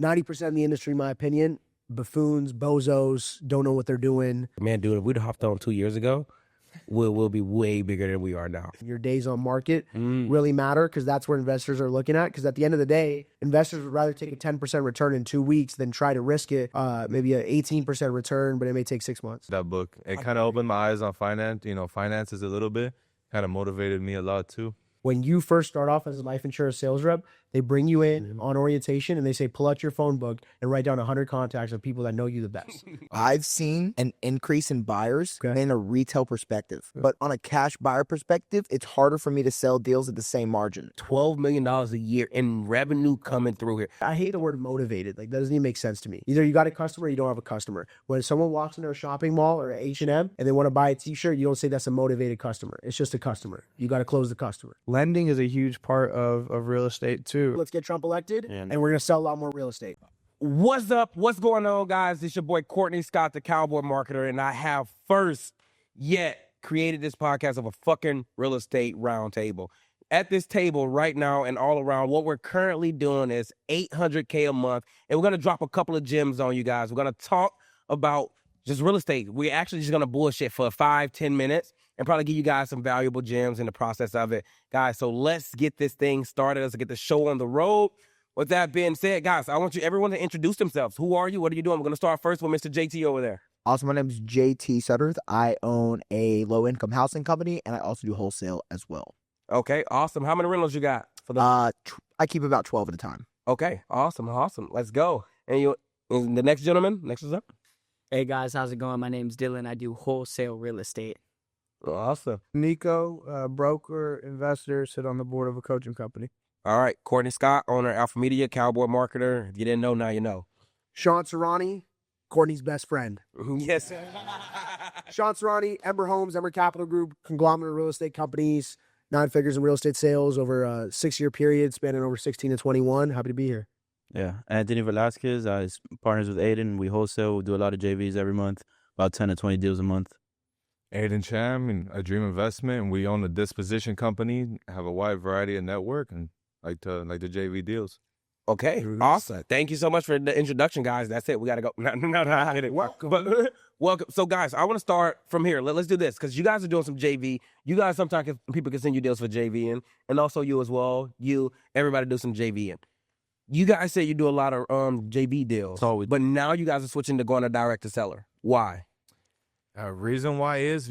90% of the industry, in my opinion, buffoons, bozos, don't know what they're doing. Man, dude, if we'd hopped on 2 years ago, we'll be way bigger than we are now. Your days on market really matter because that's where investors are looking at. Because at the end of the day, investors would rather take a 10% return in 2 weeks than try to risk it, maybe an 18% return, but it may take 6 months. That book, it kind of opened my eyes on finance. Finances a little bit. Kind of motivated me a lot too. When you first start off as a life insurance sales rep, they bring you in on orientation and they say, pull out your phone book and write down 100 contacts of people that know you the best. I've seen an increase in buyers in a retail perspective, but on a cash buyer perspective, it's harder for me to sell deals at the same margin. $12 million a year in revenue coming through here. I hate the word motivated. Like, that doesn't even make sense to me. Either you got a customer or you don't have a customer. When someone walks into a shopping mall or H&M and they want to buy a t-shirt, you don't say that's a motivated customer. It's just a customer. You got to close the customer. Lending is a huge part of real estate too. Let's get Trump elected and we're going to sell a lot more real estate. What's up? What's going on, guys? It's your boy Courtney Scott, the Cowboy Marketer, and I have first yet created this podcast of a fucking real estate roundtable. At this table right now and all around, what we're currently doing is $800K a month, and we're going to drop a couple of gems on you guys. We're going to talk about just real estate. We're actually just going to bullshit for 5-10 minutes and probably give you guys some valuable gems in the process of it. Guys, so let's get this thing started. Let's get the show on the road. With that being said, guys, I want everyone to introduce themselves. Who are you? What are you doing? We're going to start first with Mr. JT over there. Also, my name is JT Sutterth. I own a low-income housing company, and I also do wholesale as well. Okay, awesome. How many rentals you got? For the? I keep about 12 at a time. Okay, awesome. Let's go. And the next gentleman, next is up. Hey guys, how's it going? My name's Dylan. I do wholesale real estate. Awesome. Nico, broker, investor, sit on the board of a coaching company. All right, Courtney Scott, owner of Alpha Media, Cowboy Marketer. If you didn't know, now you know. Sean Serrani, Courtney's best friend. Yes. Sean Serrani, Ember Homes, Ember Capital Group, conglomerate real estate companies, 9 figures in real estate sales over a 6-year period, spanning over 16 to 21. Happy to be here. Yeah, Anthony Velasquez. I partners with Aiden. We wholesale. We do a lot of JVs every month, about 10 to 20 deals a month. Aiden Cham and A Dream Investment, and we own a disposition company, have a wide variety of network, and like the JV deals. Okay, awesome. Thank you so much for the introduction, guys. That's it. We got to go. Welcome. Welcome. So, guys, I want to start from here. Let's do this because you guys are doing some JV. You guys sometimes people can send you deals for JV and also you as well. Everybody do some JV in. You guys say you do a lot of JV deals, but now you guys are switching to going to direct to seller. Why? Reason why is,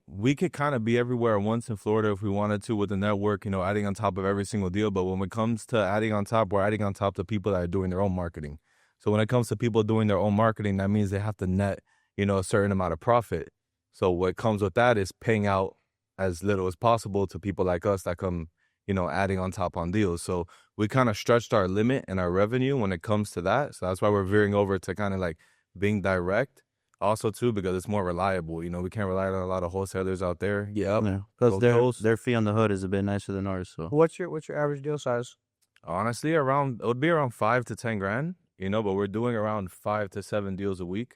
we could kind of be everywhere at once in Florida if we wanted to with the network, adding on top of every single deal. But when it comes to adding on top, we're adding on top to people that are doing their own marketing. So when it comes to people doing their own marketing, that means they have to net, a certain amount of profit. So what comes with that is paying out as little as possible to people like us that come, adding on top on deals. So we kind of stretched our limit and our revenue when it comes to that. So that's why we're veering over to kind of like being direct. Also, too, because it's more reliable. We can't rely on a lot of wholesalers out there. Yeah. Plus, their fee on the hood is a bit nicer than ours. So, what's your average deal size? Honestly, it would be around 5 to 10 grand. But we're doing around 5 to 7 deals a week.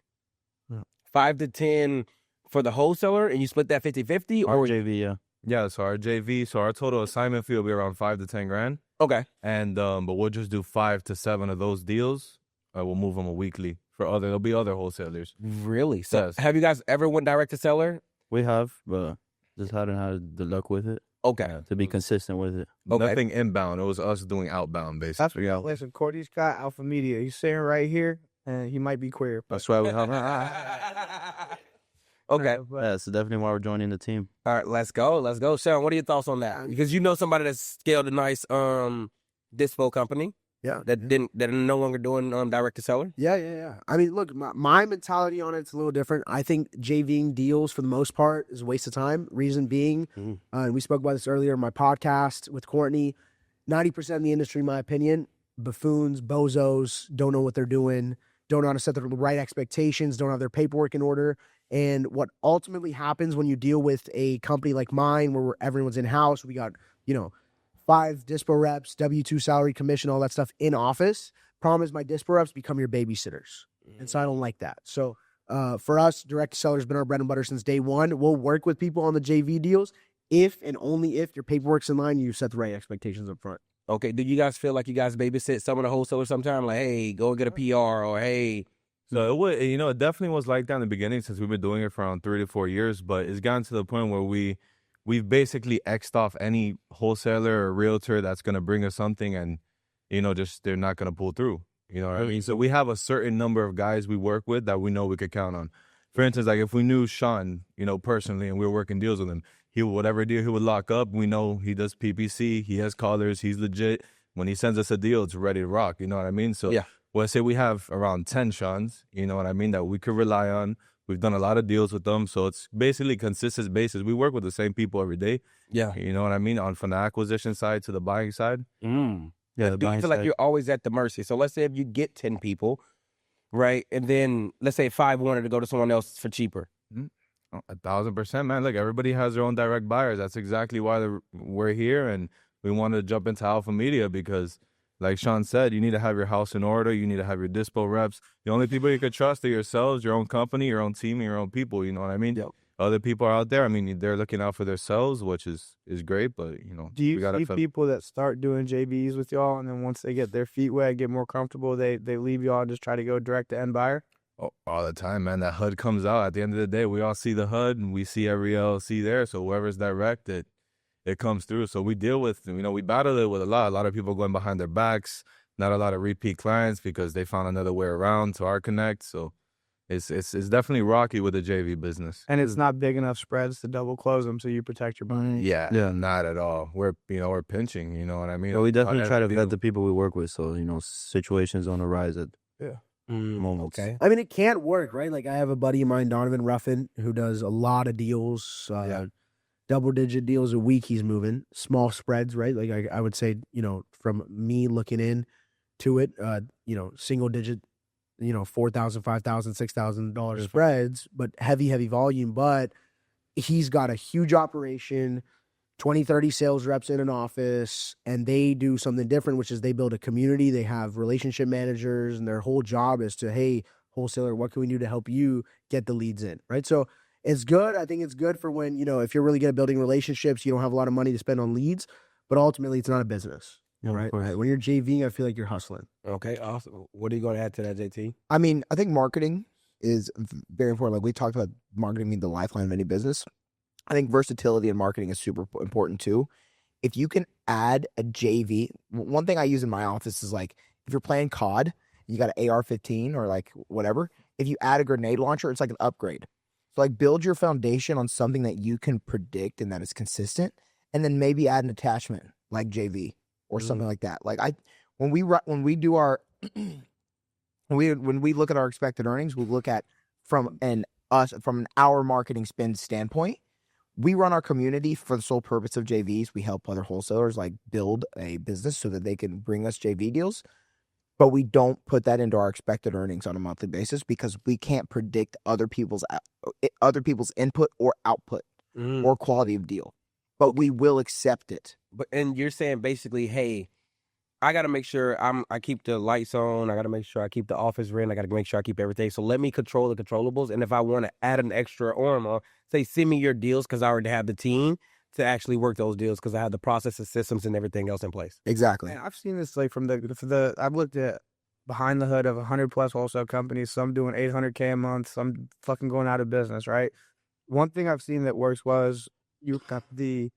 5 to 10 for the wholesaler, and you split that 50-50? Or JV, yeah. Yeah, so our JV, our total assignment fee will be around 5 to 10 grand. Okay. And but we'll just do 5 to 7 of those deals. We'll move them a weekly. There'll be other wholesalers. Really? So yes. Have you guys ever went direct to seller? We have, but just hadn't had the luck with it. Okay. To be consistent with it. Okay. Nothing inbound. It was us doing outbound, basically. That's reality. Listen, Courtney Scott, Alpha Media. He's sitting right here, and he might be queer. That's why we have. Okay. Yeah, so definitely why we're joining the team. All right, let's go. Sean, what are your thoughts on that? Because you know somebody that's scaled a nice dispo company. Yeah. That are no longer doing direct to seller? Yeah. I mean, look, my mentality on it's a little different. I think JVing deals for the most part is a waste of time. Reason being, and we spoke about this earlier in my podcast with Courtney, 90% of the industry, in my opinion, buffoons, bozos, don't know what they're doing, don't know how to set the right expectations, don't have their paperwork in order. And what ultimately happens when you deal with a company like mine where everyone's in-house, we got, 5 dispo reps, W-2 salary, commission, all that stuff in office. Problem is my dispo reps become your babysitters. And so I don't like that. So for us, direct to seller has been our bread and butter since day one. We'll work with people on the JV deals if and only if your paperwork's in line and you set the right expectations up front. Okay. Do you guys feel like you guys babysit some of the wholesalers sometime? Like, hey, go and get a PR, or hey. So it definitely was like that in the beginning since we've been doing it for around 3 to 4 years, but it's gotten to the point where we've basically X'd off any wholesaler or realtor that's going to bring us something and, just they're not going to pull through. You know what I mean? So we have a certain number of guys we work with that we know we could count on. For instance, like if we knew Sean, personally, and we were working deals with him, whatever deal he would lock up, we know he does PPC, he has callers, he's legit. When he sends us a deal, it's ready to rock. You know what I mean? So Yeah. well, I say we have around 10 Seans, you know what I mean, that we could rely on. We've done a lot of deals with them. So it's basically consistent basis. We work with the same people every day. Yeah. You know what I mean? From the acquisition side to the buying side. Yeah, the Do you buying feel like side. you're always at the mercy? So let's say if you get 10 people, right, and then let's say 5 wanted to go to someone else for cheaper. 1,000%, man. Look, everybody has their own direct buyers. That's exactly why we're here. And we wanted to jump into alpha media because, like Sean said, you need to have your house in order. You need to have your dispo reps. The only people you could trust are yourselves, your own company, your own team, and your own people. You know what I mean? Yep. Other people are out there. I mean, they're looking out for themselves, which is great. But, Do you see people that start doing JVs with y'all, and then once they get their feet wet, get more comfortable, they leave y'all and just try to go direct to end buyer? all the time, man. That HUD comes out. At the end of the day, we all see the HUD and we see every LLC there. So whoever's direct, it comes through. So we deal with, we battle it with a lot of people going behind their backs, not a lot of repeat clients because they found another way around to our connect. So it's definitely rocky with the JV business. And it's not big enough spreads to double close them, so you protect your money. Yeah, not at all. We're pinching, you know what I mean? But we definitely try to deal. vet the people we work with, so situations on the rise at moments. Okay. I mean, it can't work, right? Like, I have a buddy of mine, Donovan Ruffin, who does a lot of deals, double-digit deals a week he's moving, small spreads, right? Like, I would say, from me looking in to it, single-digit, $4,000, $5,000, $6,000 spreads, but heavy volume. But he's got a huge operation, 20, 30 sales reps in an office, and they do something different, which is they build a community. They have relationship managers, and their whole job is to, hey, wholesaler, what can we do to help you get the leads in, right? So it's good. I think it's good for when, if you're really good at building relationships, you don't have a lot of money to spend on leads, but ultimately it's not a business, right? When you're JVing, I feel like you're hustling. Okay, awesome. What are you going to add to that, JT? I mean, I think marketing is very important. Like we talked about marketing being the lifeline of any business. I think versatility in marketing is super important too. If you can add a JV, one thing I use in my office is like, if you're playing COD, you got an AR-15 or like whatever, if you add a grenade launcher, it's like an upgrade. So like build your foundation on something that you can predict and that is consistent, and then maybe add an attachment like JV or something like that. Like when we do our when we look at our expected earnings, we look at from an hour marketing spend standpoint. We run our community for the sole purpose of JVs. We help other wholesalers like build a business so that they can bring us JV deals, but we don't put that into our expected earnings on a monthly basis because we can't predict other people's input or output or quality of deal, but we will accept it. And you're saying basically, hey, I got to make sure I keep the lights on. I got to make sure I keep the office rent. I got to make sure I keep everything. So let me control the controllables. And if I want to add an extra arm or say, send me your deals because I already have the team to actually work those deals because I have the processes, systems, and everything else in place. Exactly. Man, I've seen this like from I've looked at behind the hood of 100+ wholesale companies, some doing $800K a month, some fucking going out of business, right? One thing I've seen that works was you got the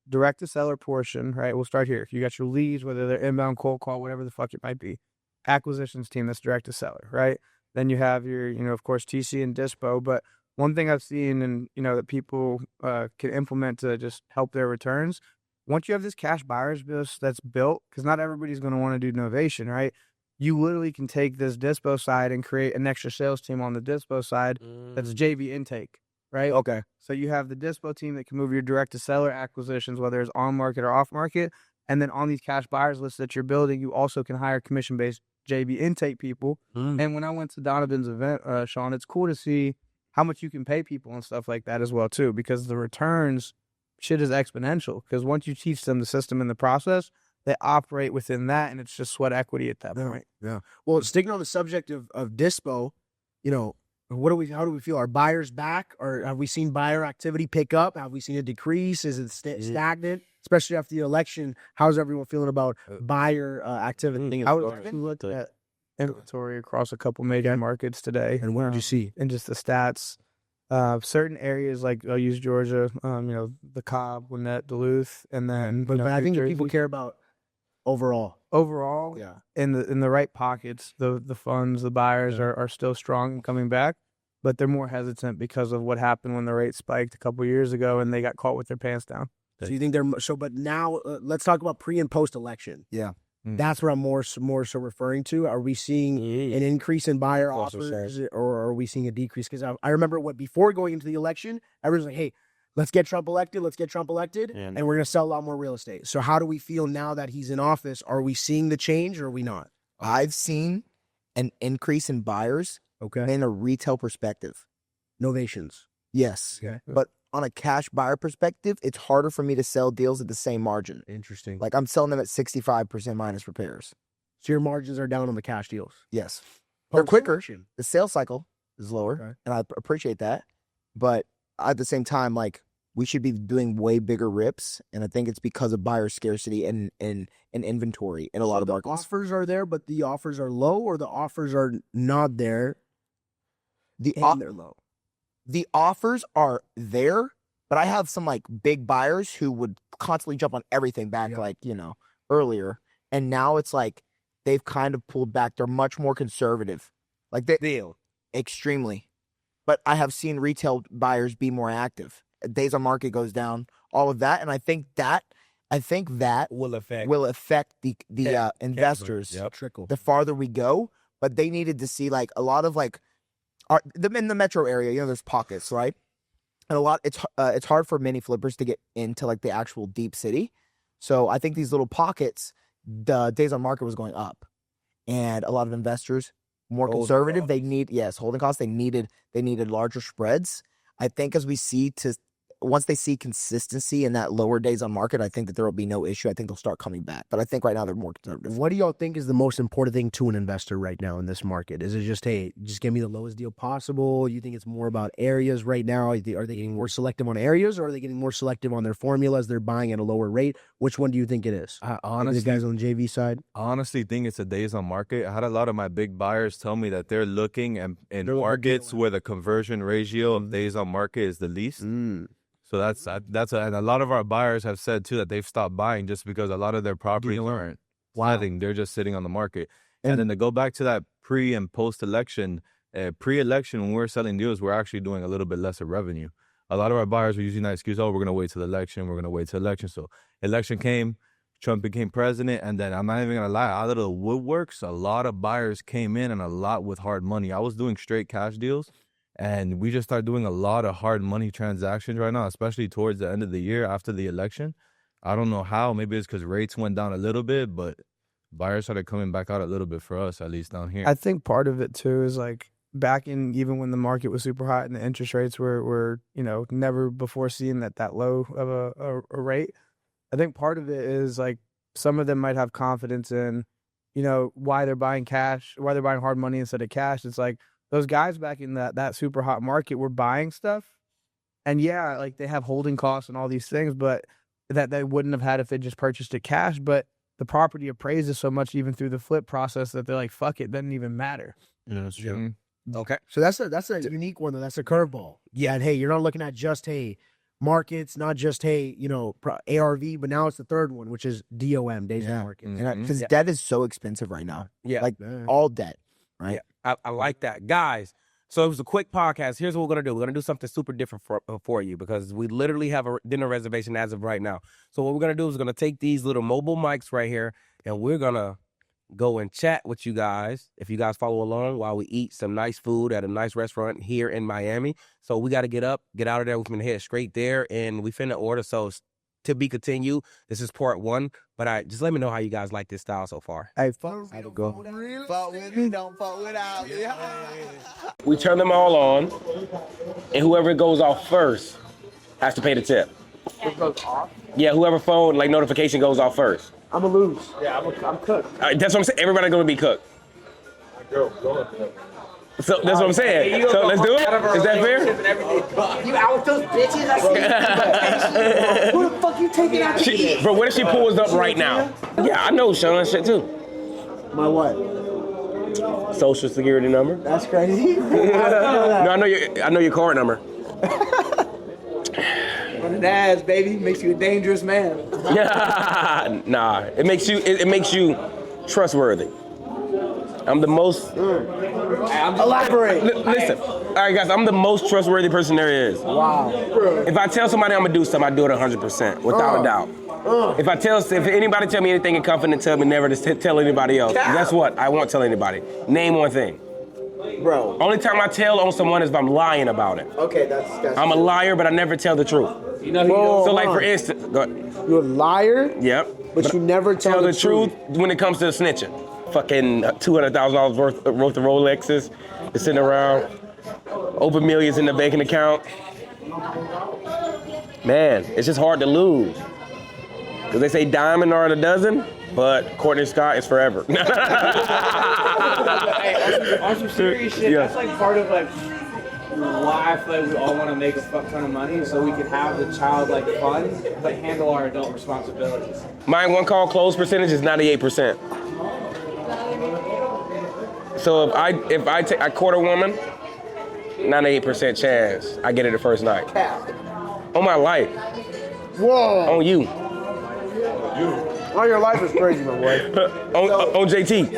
direct to seller portion, right? We'll start here. You got your leads, whether they're inbound, cold call, whatever the fuck it might be. Acquisitions team, that's direct to seller, right? Then you have your, of course, TC and Dispo. But one thing I've seen and, that people can implement to just help their returns, once you have this cash buyers list that's built, because not everybody's going to want to do novation, right? You literally can take this Dispo side and create an extra sales team on the Dispo side that's JV intake. Right? Okay. So you have the Dispo team that can move your direct-to-seller acquisitions, whether it's on-market or off-market. And then on these cash buyers lists that you're building, you also can hire commission-based JV intake people. And when I went to Donovan's event, Sean, it's cool to see how much you can pay people and stuff like that as well, too, because the returns, shit is exponential. Because once you teach them the system and the process, they operate within that, and it's just sweat equity at that point. Yeah. Well, sticking on the subject of Dispo, how do we feel? Are buyers back, or have we seen buyer activity pick up? Have we seen a decrease? Is it stagnant? especially after the election. How's everyone feeling about buyer activity? I was looking at inventory across a couple major markets today. And what did you see? And just the stats. Certain areas like I'll use Georgia, the Cobb, Gwinnett, Duluth, and then But I think that people Jersey. care about overall. Overall, Yeah. in the right pockets, the funds, the buyers are still strong and coming back, but they're more hesitant because of what happened when the rate spiked a couple years ago and they got caught with their pants down. So you think they're but now let's talk about pre and post election. Yeah. That's what I'm more so referring to. Are we seeing an increase in buyer offers, or are we seeing a decrease? Because I remember before going into the election, everyone's like, "Hey, let's get Trump elected. Let's get Trump elected, and we're going to sell a lot more real estate." So how do we feel now that he's in office? Are we seeing the change, or are we not? I've seen an increase in buyers in a retail perspective. Novations. Yes. Okay. But on a cash buyer perspective, it's harder for me to sell deals at the same margin. Interesting. Like I'm selling them at 65% minus repairs. So your margins are down on the cash deals. Yes. They're quicker. Post-election. The sales cycle is lower, and I appreciate that. But at the same time, like we should be doing way bigger rips, and I think it's because of buyer scarcity and inventory in a lot of The markets. offers are there, but the offers are low, or the offers are not there and they're low. The offers are there, but I have some like big buyers who would constantly jump on everything back earlier. And now it's like they've kind of pulled back. They're much more conservative. Like extremely. But I have seen retail buyers be more active. Days on market goes down, all of that. And I think that will affect the investors Trickle. the farther we go. But they needed to see like a lot of like in the metro area, there's pockets, right? And it's hard for many flippers to get into like the actual deep city. So I think these little pockets, the days on market was going up, and a lot of investors more conservative. They need holding costs. They needed larger spreads. I think once they see consistency in that lower days on market, I think that there will be no issue. I think they'll start coming back. But I think right now they're more conservative. What do y'all think is the most important thing to an investor right now in this market? Is it just, hey, just give me the lowest deal possible? You think it's more about areas right now? Are they getting more selective on areas, or are they getting more selective on their formulas? They're buying at a lower rate. Which one do you think it is? Honestly, the guys on the JV side? honestly think it's a days on market. I had a lot of my big buyers tell me that they're looking in markets where the conversion ratio of days on market is the least. So and a lot of our buyers have said too that they've stopped buying just because a lot of their properties aren't selling. They're just sitting on the market. And then to go back to that pre and post election, pre-election when we're selling deals, we're actually doing a little bit less of revenue. A lot of our buyers were using that excuse, we're going to wait till the election. We're going to wait till election. So election came, Trump became president, and then I'm not even going to lie, out of the woodworks, a lot of buyers came in and a lot with hard money. I was doing straight cash deals. And we just started doing a lot of hard money transactions right now, especially towards the end of the year after the election. I don't know how. Maybe it's because rates went down a little bit, but buyers started coming back out a little bit for us, at least down here. I think part of it too is like back in even when the market was super hot and the interest rates were never before seen that low of a rate. I think part of it is like some of them might have confidence in why they're buying cash, why they're buying hard money instead of cash. It's like those guys back in that super hot market were buying stuff, and like they have holding costs and all these things, but that they wouldn't have had if they just purchased it cash. But the property appraises so much even through the flip process that they're like, fuck it, doesn't even matter. That's true. Okay. So that's a unique one, though. That's a curveball. Yeah, and hey, you're not looking at just, hey, markets, not just, hey, ARV, but now it's the third one, which is DOM, days on market. Because debt is so expensive right now. Yeah. Like all debt, right? Yeah. I like that. Guys, so it was a quick podcast. Here's what we're going to do. We're going to do something super different for you because we literally have a dinner reservation as of right now. So what we're going to do is we're going to take these little mobile mics right here, and we're going to go and chat with you guys if you guys follow along while we eat some nice food at a nice restaurant here in Miami. So we got to get out of there. We're going to head straight there, and we finna order. So to be continued. This is part one, but just let me know how you guys like this style so far. Hey, fuck. I go. Fuck with me, don't fuck without me. We turn them all on, and whoever goes off first has to pay the tip. It goes off? Yeah, whoever phone notification goes off first. I'm gonna lose. Yeah, I'm cooked. That's what I'm saying. Everybody's gonna be cooked. So that's what I'm saying. So let's do it. Is that fair? You out with those bitches? I see. Who the fuck you taking out? Bro, what if she pulls up right now? Yeah, I know Sean shit too. My what? Social security number. That's crazy. No, I know your card number. Running ass, baby, makes you a dangerous man. Nah, it makes you trustworthy. I'm the most. Elaborate. Listen, all right, guys. I'm the most trustworthy person there is. Wow. If I tell somebody I'm gonna do something, I do it 100%, without a doubt. If anybody tell me anything in confidence, tell me never to tell anybody else. Guess what? I won't tell anybody. Name one thing. Bro. Only time I tell on someone is if I'm lying about it. Okay, that's I'm a liar, but I never tell the truth. You know, So, like for instance, go ahead. You're a liar. Yep. But you never tell the truth when it comes to snitching. Fucking $200,000 worth of Rolexes is sitting around. Over millions in the banking account. Man, it's just hard to lose. Because they say diamond are a dozen, but Courtney Scott is forever. Hey, on some serious shit, that's like part of like why I feel like we all want to make a fuck ton of money so we can have the childlike fun, but handle our adult responsibilities. My one call close percentage is 98%. So if I court a woman, 98% chance I get it the first night. On my life. Whoa. On you. Oh, your life is crazy, my boy. on JT.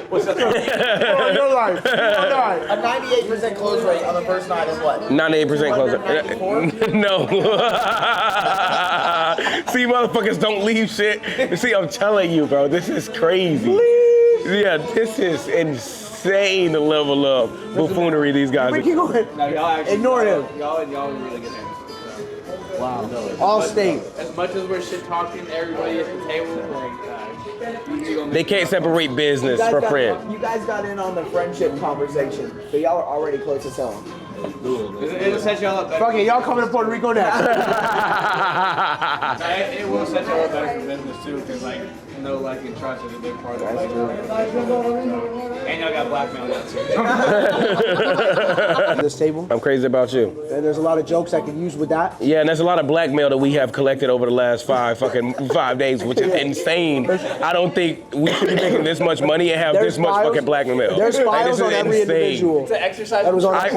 What's up? Your life. A 98% close rate on the first night is what? 98% closer. No. See, motherfuckers don't leave shit. See, I'm telling you, bro, this is crazy. Yeah, this is insane the level of buffoonery these guys are. No, y'all actually, Ignore him. Y'all really good names. Wow. All state. As much as we're shit talking, everybody at the table, like, They can't separate business from friend. You guys got in on the friendship conversation, so y'all are already close to selling. it'll set y'all up better. Fuck it, y'all coming to Puerto Rico next. It will set y'all up better for business too, because like, no like and trust is a big part of it. And y'all got blackmail now too. This table. I'm crazy about you. And there's a lot of jokes I can use with that. Yeah, and there's a lot of blackmail that we have collected over the last 5 days, which is insane. I don't think we should be making this much money and have this much fucking blackmail. There's files on every individual. It's an exercise. That was on I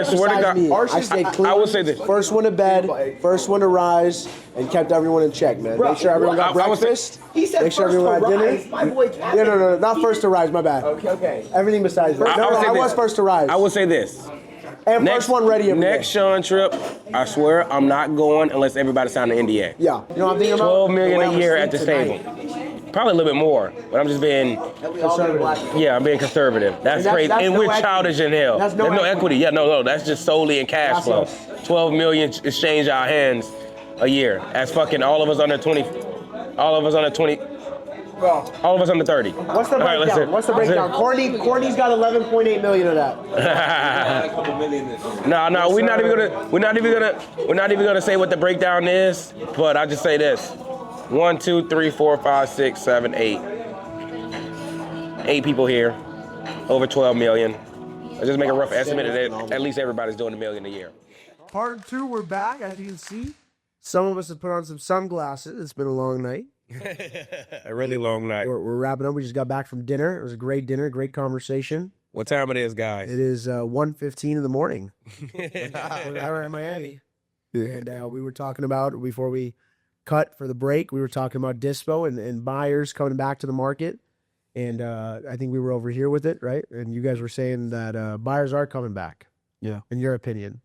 swear to God. I stayed clean. I will say this. First one to bed, first one to rise, and kept everyone in check, man. Make sure everyone got I would say- breakfast. He said Make sure first everyone to had dinner. rise. My boy Yeah, no, not first to rise. My bad. Okay. Everything besides first. I No, would say I this. was first to rise. I will say this. And first one ready every Next day. Sean trip, I swear I'm not going unless everybody sign an NDA. Yeah. You know what I'm thinking about? 12 million The way a I'm year asleep at this tonight. table. Probably a little bit more, but I'm just being, I'm being conservative. That's that's- crazy. that's And no we're equity. childish in hell. That's no There's no equity. equity. Yeah, no, that's just solely in cash flow. That's 12 million exchange our hands a year. That's fucking all of us under 20. All of us under 20. All of us under 30. What's the All right, breakdown? What's the breakdown? Courtney's got 11.8 million of that. No, we're not even gonna say what the breakdown is, but I just say this. 1, 2, 3, 4, 5, 6, 7, 8. 8 people here. Over 12 million. Let's just make a rough estimate that at least everybody's doing $1 million a year. Part 2, we're back. As you can see, some of us have put on some sunglasses. It's been a long night. A really long night. We're wrapping up. We just got back from dinner. It was a great dinner, great conversation. What time it is, guys? It is 1:15 in the morning. We're in Miami. And we were talking about, before we cut for the break, we were talking about dispo and buyers coming back to the market. And I think we were over here with it, right? And you guys were saying that buyers are coming back. Yeah. In your opinion.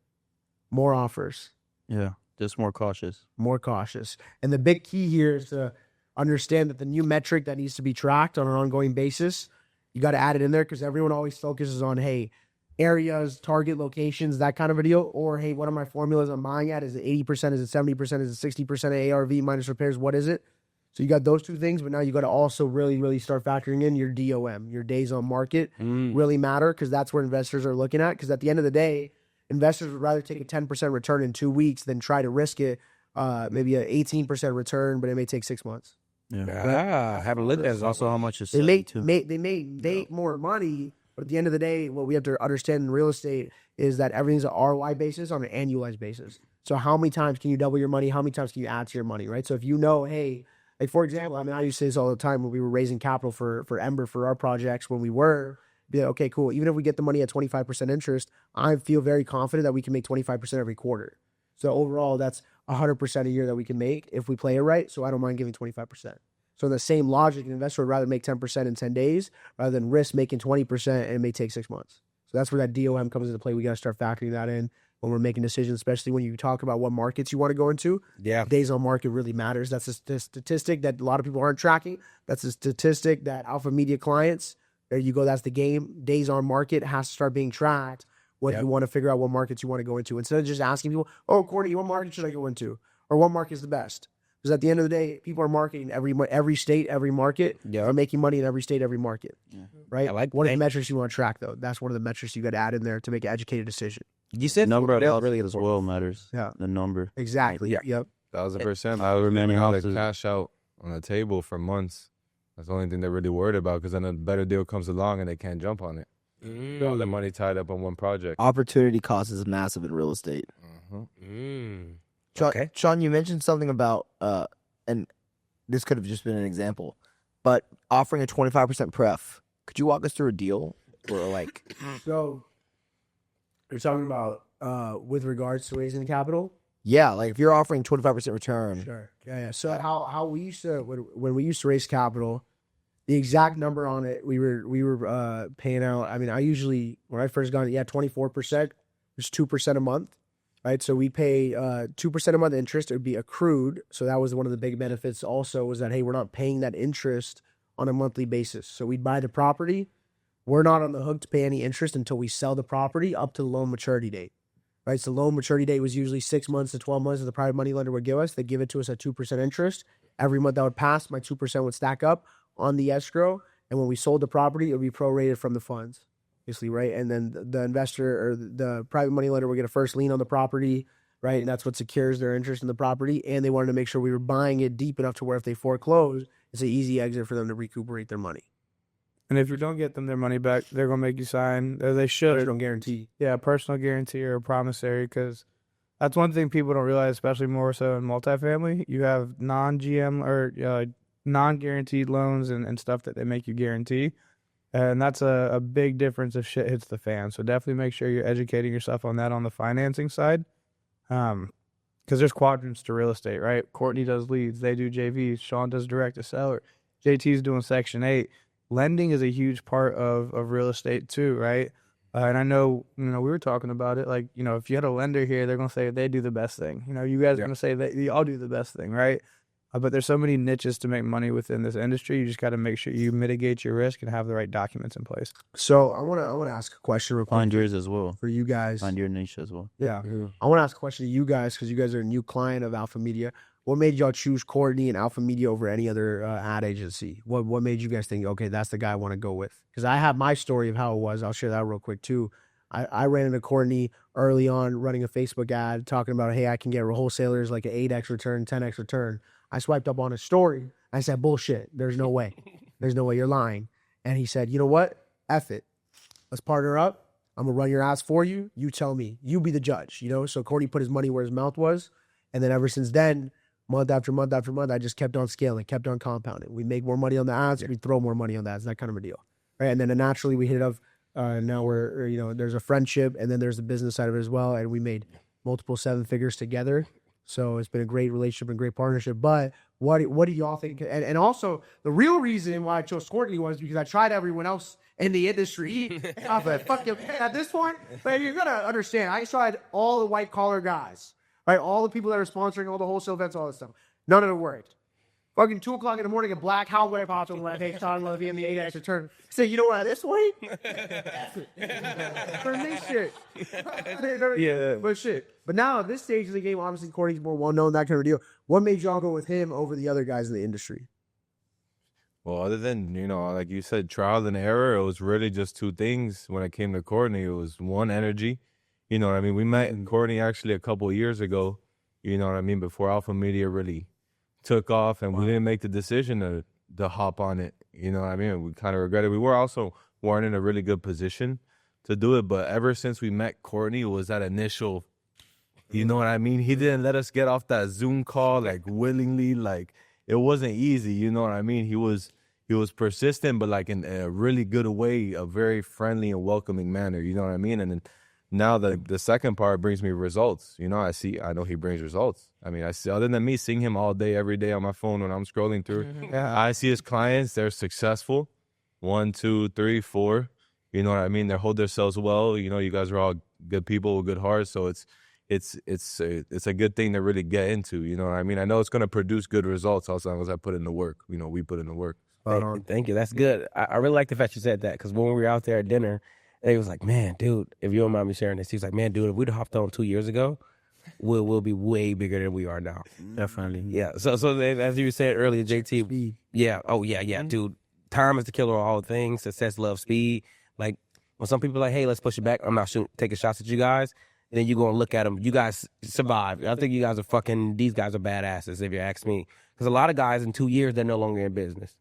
More offers. Yeah. Just more cautious. More cautious. And the big key here is to understand that the new metric that needs to be tracked on an ongoing basis, you got to add it in there, because everyone always focuses on, hey, areas, target locations, that kind of a deal. Or, hey, what are my formulas I'm buying at? Is it 80%? Is it 70%? Is it 60% ARV minus repairs? What is it? So you got those two things, but now you got to also really, really start factoring in your DOM, your days on market really matter, because that's where investors are looking at. Because at the end of the day, investors would rather take a 10% return in 2 weeks than try to risk it, maybe an 18% return, but it may take 6 months. I haven't looked at it. Also, how much is They selling make, too. they make more money, but at the end of the day, what we have to understand in real estate is that everything's an ROI basis on an annualized basis. So how many times can you double your money? How many times can you add to your money, right? So if you know, hey, like for example, I mean, I used to say this all the time when we were raising capital for Ember for our projects when we were, be like, okay, cool. Even if we get the money at 25% interest, I feel very confident that we can make 25% every quarter. So overall, that's 100% a year that we can make if we play it right. So I don't mind giving 25%. So the same logic, an investor would rather make 10% in 10 days rather than risk making 20% and it may take 6 months. So that's where that DOM comes into play. We got to start factoring that in when we're making decisions, especially when you talk about what markets you want to go into. Yeah. Days on market really matters. That's a statistic that a lot of people aren't tracking. That's a statistic that Alpha Media clients, there you go, that's the game. Days on market has to start being tracked when you want to figure out what markets you want to go into. Instead of just asking people, oh, Courtney, what market should I go into? Or what market is the best? Because at the end of the day, people are marketing every state, every market. Yeah. They're making money in every state, every market. Yeah. Right? I like what are that. the metrics you want to track, though? That's one of the metrics you got to add in there to make an educated decision. You said Number of Fort houses Lauderdale as well matters. Yeah. The number. Exactly. Yeah. Yep. 1,000%. I remember Leaving all the houses. cash out on the table for months. That's the only thing they're really worried about, because then a better deal comes along and they can't jump on it. All the money tied up on one project. Opportunity cost is massive in real estate. Sean, Okay. Sean, you mentioned something about, and this could have just been an example, but offering a 25% pref. Could you walk us through a deal or like? So you're talking about with regards to raising capital? Yeah, like if you're offering 25% return. Sure. Yeah. So how we used to when we used to raise capital, the exact number on it we were paying out. I mean, I usually when I first got it, 24%, just 2% a month, right? So we pay 2% a month interest. It would be accrued. So that was one of the big benefits. Also, was that hey, we're not paying that interest on a monthly basis. So we'd buy the property. We're not on the hook to pay any interest until we sell the property up to the loan maturity date. Right, so loan maturity date was usually 6 months to 12 months that the private money lender would give us. They'd give it to us at 2% interest. Every month that would pass, my 2% would stack up on the escrow. And when we sold the property, it would be prorated from the funds, obviously, right? And then the investor or the private money lender would get a first lien on the property, right? And that's what secures their interest in the property. And they wanted to make sure we were buying it deep enough to where if they foreclose, it's an easy exit for them to recuperate their money. And if you don't get them their money back, they're gonna make you sign, or they There's should. no guarantee. Yeah, a personal guarantee or a promissory, because that's one thing people don't realize, especially more so in multifamily. You have non-GM or non-guaranteed loans and stuff that they make you guarantee. And that's a big difference if shit hits the fan. So definitely make sure you're educating yourself on that on the financing side. Because there's quadrants to real estate, right? Courtney does leads. They do JVs. Sean does direct to seller. JT's doing Section 8. Lending is a huge part of real estate too, right? And I know, we were talking about it. Like, if you had a lender here, they're going to say they do the best thing. You guys are going to say that y'all do the best thing, right? But there's so many niches to make money within this industry. You just got to make sure you mitigate your risk and have the right documents in place. So I want to ask a question real quick Find yours as well. for you guys. Find your niche as well. Yeah. I want to ask a question to you guys because you guys are a new client of Alpha Media. What made y'all choose Courtney and Alpha Media over any other ad agency? What made you guys think, okay, that's the guy I want to go with? Because I have my story of how it was. I'll share that real quick too. I ran into Courtney early on running a Facebook ad talking about, hey, I can get wholesalers like an 8x return, 10x return. I swiped up on his story. I said, bullshit. There's no way. There's no way. You're lying. And he said, you know what? F it. Let's partner up. I'm going to run your ass for you. You tell me. You be the judge, So Courtney put his money where his mouth was. And then ever since then, month after month after month, I just kept on scaling, kept on compounding. We make more money on the ads. We throw more money on the ads. That kind of a deal. Right. And then naturally we hit it up. Now we're, there's a friendship and then there's the business side of it as well. And we made multiple 7 figures together. So it's been a great relationship and great partnership. But what do y'all think? And also the real reason why I chose Courtney was because I tried everyone else in the industry. I was like, fuck you. At this point, but you're going to understand. I tried all the white collar guys, right? All the people that are sponsoring all the wholesale events, all this stuff. None of it worked. Fucking 2 o'clock in the morning, a black Cowboy pops on the left. Hey, Sean Levy in the 8x return. Say, you know what? This way? For this shit. Yeah. But shit. But now at this stage of the game, obviously Courtney's more well known, that kind of deal. What made y'all go with him over the other guys in the industry? Well, other than, like you said, trial and error, it was really just 2 things when it came to Courtney. It was one, energy. You know what I mean? We met Courtney actually a couple of years ago, before Alpha Media really took off, and we didn't make the decision to hop on it. You know what I mean? We kind of regret it. We weren't in a really good position to do it, but ever since we met Courtney, it was that initial, you know what I mean? He didn't let us get off that Zoom call like willingly. Like, it wasn't easy, you know what I mean? He was persistent, but like in a really good way, a very friendly and welcoming manner, you know what I mean? And then now the second part brings me results. You know, I know he brings results. I mean, I see, other than me seeing him all day, every day on my phone when I'm scrolling through, I see his clients, they're successful. 1, 2, 3, 4. You know what I mean? They hold themselves well. You know, you guys are all good people with good hearts. So it's a good thing to really get into. You know what I mean? I know it's going to produce good results as long as I put in the work. You know, we put in the work. Thank you. That's good. I really like the fact you said that, because when we were out there at dinner, they was like, man, dude, if you don't mind me sharing this, he was like, man, dude, if we'd hopped on 2 years ago, we'll be way bigger than we are now. Definitely. Yeah. So as you said earlier, JT. Yeah. Oh yeah, dude. Time is the killer of all things. Success loves speed. Like, when some people are like, hey, let's push it back, I'm not taking shots at you guys. And then you go and look at them. You guys survived. I think you guys are these guys are badasses, if you ask me. Because a lot of guys in 2 years, they're no longer in business.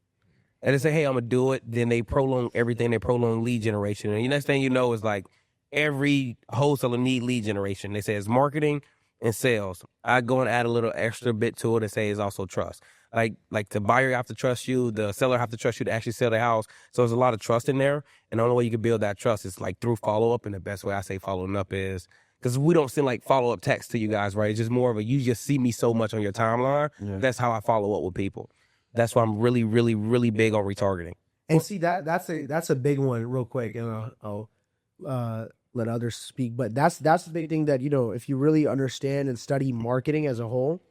And they say, hey, I'm going to do it. Then they prolong everything. They prolong lead generation. And the next thing you know is like every wholesaler need lead generation. They say it's marketing and sales. I go and add a little extra bit to it and say it's also trust. Like the buyer have to trust you. The seller have to trust you to actually sell the house. So there's a lot of trust in there. And the only way you can build that trust is like through follow-up. And the best way I say following up is, because we don't send like follow-up texts to you guys, right? It's just more of a, you just see me so much on your timeline. Yeah. That's how I follow up with people. That's why I'm really, really, really big on retargeting. And see, that's a big one real quick, and I'll let others speak. But that's the big thing that, you know, if you really understand and study marketing as a whole,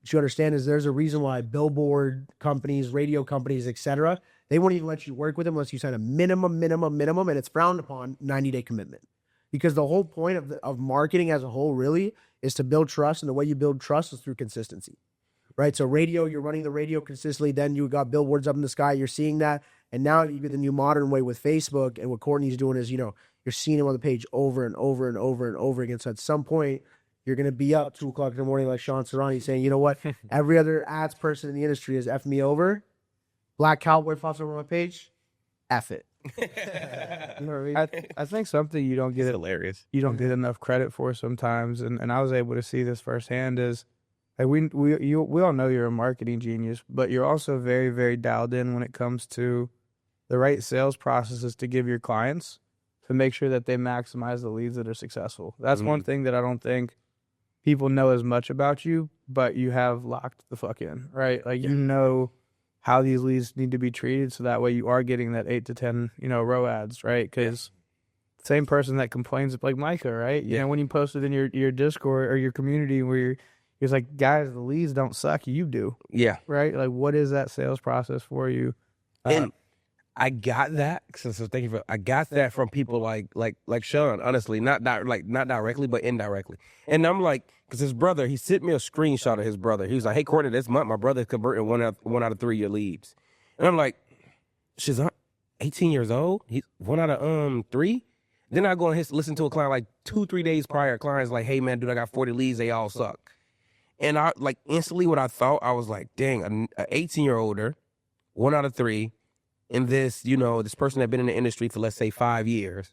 what you understand is there's a reason why billboard companies, radio companies, etc., they won't even let you work with them unless you sign a minimum, and it's frowned upon 90-day commitment. Because the whole point of marketing as a whole really is to build trust, and the way you build trust is through consistency. Right, so radio, you're running the radio consistently. Then you got billboards up in the sky. You're seeing that, and now you get the new modern way with Facebook. And what Courtney's doing is, you know, you're seeing him on the page over and over and over and over again. So at some point, you're gonna be up 2 o'clock in the morning, like Sean Serrani saying, you know what? Every other ads person in the industry is effing me over. Black Cowboy pops over my page. F it. You know what I mean? I think something you don't get hilarious. You don't get enough credit for sometimes, and I was able to see this firsthand is. Like we all know you're a marketing genius, but you're also very, very dialed in when it comes to the right sales processes to give your clients to make sure that they maximize the leads that are successful. That's one thing that I don't think people know as much about you, but you have locked the fuck in, right? Like, you know how these leads need to be treated, so that way you are getting that 8 to 10, you know, row ads, right? Because same person that complains, like Micah, right? You know, when you posted in your Discord or your community where you're, it's like, guys, the leads don't suck. You do. Yeah. Right? Like, what is that sales process for you? And I got that. So thank you I got that from people like Sean, honestly. Not directly, but indirectly. And I'm like, because his brother, he sent me a screenshot of his brother. He was like, hey, Courtney, this month, my brother converted one out of 3 of your leads. And I'm like, she's 18 years old? He's 1 out of 3? Then I go and listen to a client like 2-3 days prior. Client's like, hey, man, dude, I got 40 leads. They all suck. And I, like, instantly what I thought, I was like, dang, an 18-year-older, 1 out of 3, and this, you know, this person that been in the industry for, let's say, 5 years,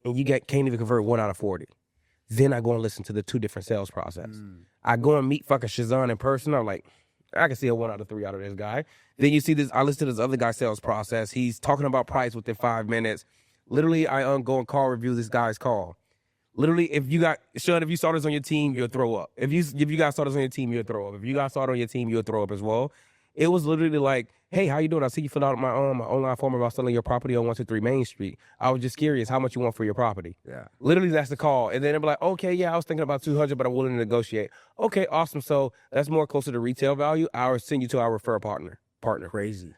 and you can't even convert 1 out of 40. Then I go and listen to the 2 different sales process. I go and meet fucking Shazan in person. I'm like, I can see a 1 out of 3 out of this guy. Then you see this, I listen to this other guy's sales process. He's talking about price within 5 minutes. Literally, I go and call review this guy's call. Literally, if you saw this on your team, you'll throw up. If you guys saw this on your team, you'll throw up. If you guys saw it on your team, you'll throw up as well. It was literally like, hey, how you doing? I see you fill out my online form about selling your property on 123 Main Street. I was just curious how much you want for your property. Yeah. Literally, that's the call. And then they'll be like, okay, yeah, I was thinking about 200, but I'm willing to negotiate. Okay, awesome. So that's more closer to retail value. I'll send you to our referral partner. Crazy.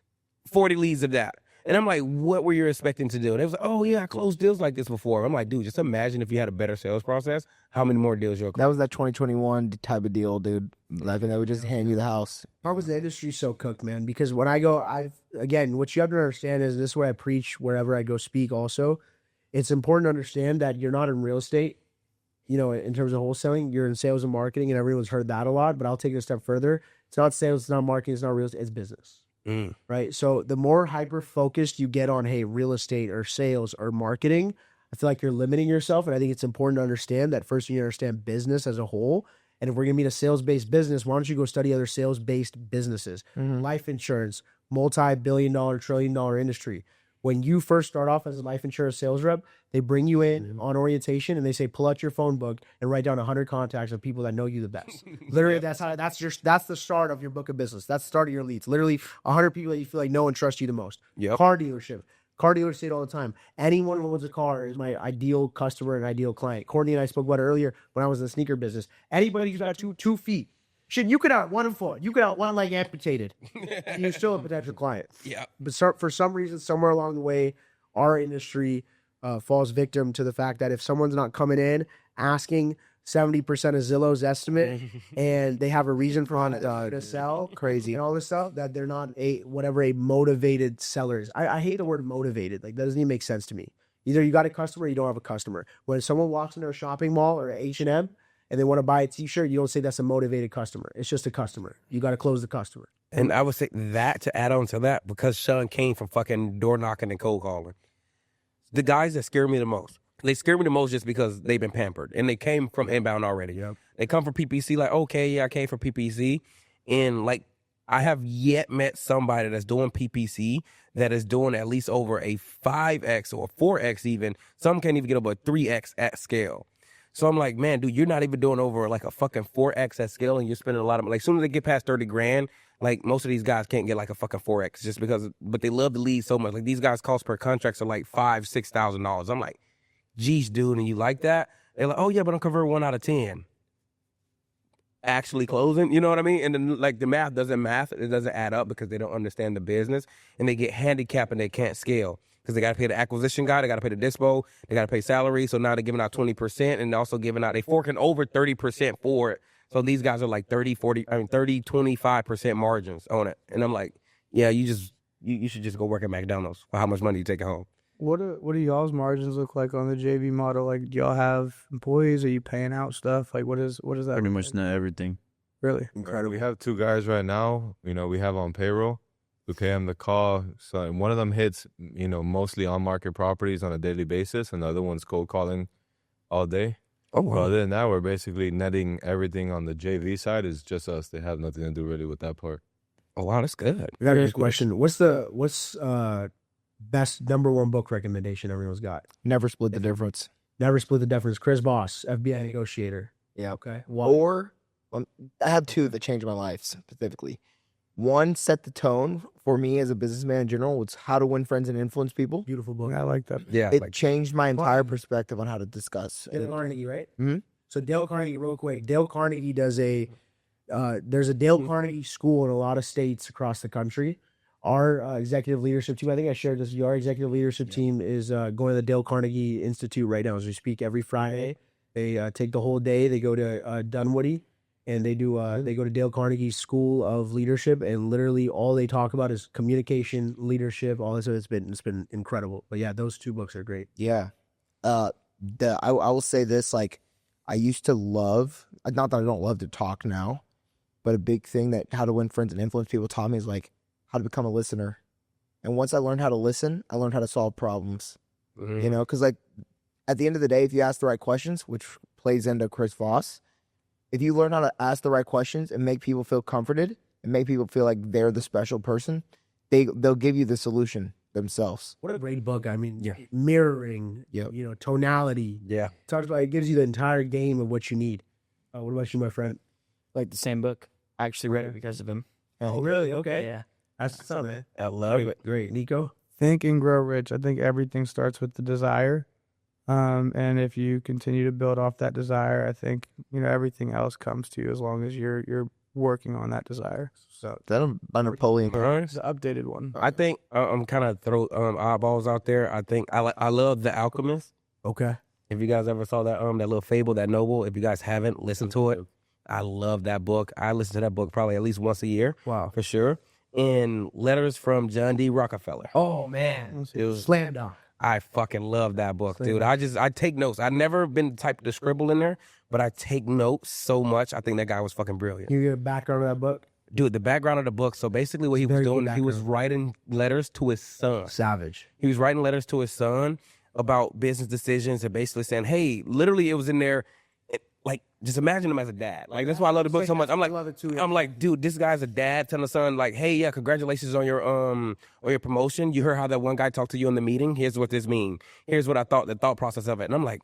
40 leads of that. And I'm like, what were you expecting to do? And they was like, oh, yeah, I closed deals like this before. I'm like, dude, just imagine if you had a better sales process, how many more deals you'll close. That was that 2021 type of deal, dude. Like, they would just hand you the house. How was the industry so cooked, man? Because when I go, again, what you have to understand is this is where I preach wherever I go speak also. It's important to understand that you're not in real estate, you know, in terms of wholesaling. You're in sales and marketing, and everyone's heard that a lot. But I'll take it a step further. It's not sales, it's not marketing, it's not real estate, it's business. Right? So the more hyper-focused you get on, hey, real estate or sales or marketing, I feel like you're limiting yourself. And I think it's important to understand that first you need to understand business as a whole. And if we're going to be a sales-based business, why don't you go study other sales-based businesses? Life insurance, multi-billion-dollar, trillion-dollar industry. When you first start off as a life insurance sales rep, they bring you in on orientation and they say, pull out your phone book and write down 100 contacts of people that know you the best. Literally, that's the start of your book of business. That's the start of your leads. Literally 100 people that you feel like know and trust you the most. Yep. Car dealership. Car dealers say it all the time. Anyone who owns a car is my ideal customer and ideal client. Courtney and I spoke about it earlier when I was in the sneaker business. Anybody who's got two feet, shit, you could out one foot. You could out one leg amputated. And you're still a potential client. Yeah. But for some reason, somewhere along the way, our industry falls victim to the fact that if someone's not coming in asking 70% of Zillow's estimate and they have a reason for to sell crazy and all this stuff, that they're not a motivated sellers. I hate the word motivated. Like, that doesn't even make sense to me. Either you got a customer or you don't have a customer. When someone walks into a shopping mall or H&M and they want to buy a t-shirt, you don't say that's a motivated customer. It's just a customer. You got to close the customer. And I would say that to add on to that, because Sean came from fucking door knocking and cold calling. The guys that scare me the most, they scare me the most just because they've been pampered and they came from inbound already. Yep. They come from PPC like, okay, yeah, I came from PPC. And like, I have yet met somebody that's doing PPC that is doing at least over a 5X or 4X even. Some can't even get over a 3X at scale. So I'm like, man, dude, you're not even doing over like a fucking 4X at scale and you're spending a lot of money. Like, as soon as they get past 30 grand, like most of these guys can't get like a fucking 4X just because, but they love the lead so much. Like, these guys cost per contracts are like $5,000-$6,000. I'm like, geez, dude, and you like that? They're like, oh yeah, but I'm converting 1 out of 10. Actually closing, you know what I mean? And then like the math, it doesn't add up because they don't understand the business and they get handicapped and they can't scale because they got to pay the acquisition guy, they got to pay the dispo, they got to pay salary. So now they're giving out 20% and also giving out, they forking over 30% for it. So these guys are like 25% margins on it. And I'm like, yeah, you should just go work at McDonald's for how much money you take home. What do y'all's margins look like on the JV model? Like, do y'all have employees? Are you paying out stuff? Like, what is that? Pretty much not everything. Really? Incredible. We have 2 guys right now, we have on payroll. We pay them the call. So one of them hits, mostly on market properties on a daily basis, and the other one's cold calling all day. Oh, wow. But other than that, we're basically netting everything on the JV side. Is just us. They have nothing to do really with that part. Oh, wow, that's good. I got a good question. What's best number 1 book recommendation everyone's got? Never Split the Difference. Never Split the Difference. Chris Voss, FBI negotiator. Yeah. Okay. Why? Or I have 2 that changed my life specifically. One set the tone for me as a businessman in general. It's How to Win Friends and Influence People. Beautiful book. I like that. Yeah. It changed my entire perspective on how to discuss. Dale Carnegie, right? Mhm. So Dale Carnegie, real quick. Dale Carnegie does there's a Dale Carnegie school in a lot of states across the country. Our executive leadership team, I think I shared this. Our executive leadership team is going to the Dale Carnegie Institute right now as we speak every Friday. They take the whole day. They go to Dunwoody and they go to Dale Carnegie School of Leadership, and literally all they talk about is communication, leadership, all this. It's been incredible. But yeah, those 2 books are great. Yeah. I will say this, like, I used to love, not that I don't love to talk now, but a big thing that How to Win Friends and Influence People taught me is like how to become a listener. And once I learned how to listen, I learned how to solve problems. Mm-hmm. Because like at the end of the day, if you ask the right questions, which plays into Chris Voss, if you learn how to ask the right questions and make people feel comforted and make people feel like they're the special person, they'll give you the solution themselves. What a great book. I mean, mirroring, tonality. Yeah. Talks about, it gives you the entire game of what you need. What about you, my friend? Like the same book. I actually read it because of him. Oh, really? Okay. Yeah. That's what's up, man. I love it. Great. Nico? Think and grow rich. I think everything starts with the desire. And if you continue to build off that desire, I think, everything else comes to you as long as you're working on that desire. So then by Napoleon. It's an updated one. I think I'm kind of throw eyeballs out there. I think I love The Alchemist. Okay. If you guys ever saw that little fable, that novel, if you guys haven't, listen to it. I love that book. I listen to that book probably at least once a year. Wow. For sure. And Letters from John D. Rockefeller. Oh, man. It was, Slam dunk. I fucking love that book, dude. I take notes. I've never been the type to scribble in there, but I take notes so much. I think that guy was fucking brilliant. Can you get a background of that book? Dude, the background of the book. So basically what he was Very cool doing, he was background. writing letters to his son. Savage. He was writing letters to his son about business decisions and basically saying, hey, literally it was in there. Like, just imagine him as a dad. Like, that's why I love the book so much. I'm like, I love it too. I'm like, dude, this guy's a dad telling the son, like, hey, yeah, congratulations on your promotion. You heard how that one guy talked to you in the meeting. Here's what this means. Here's what I thought, the thought process of it. And I'm like,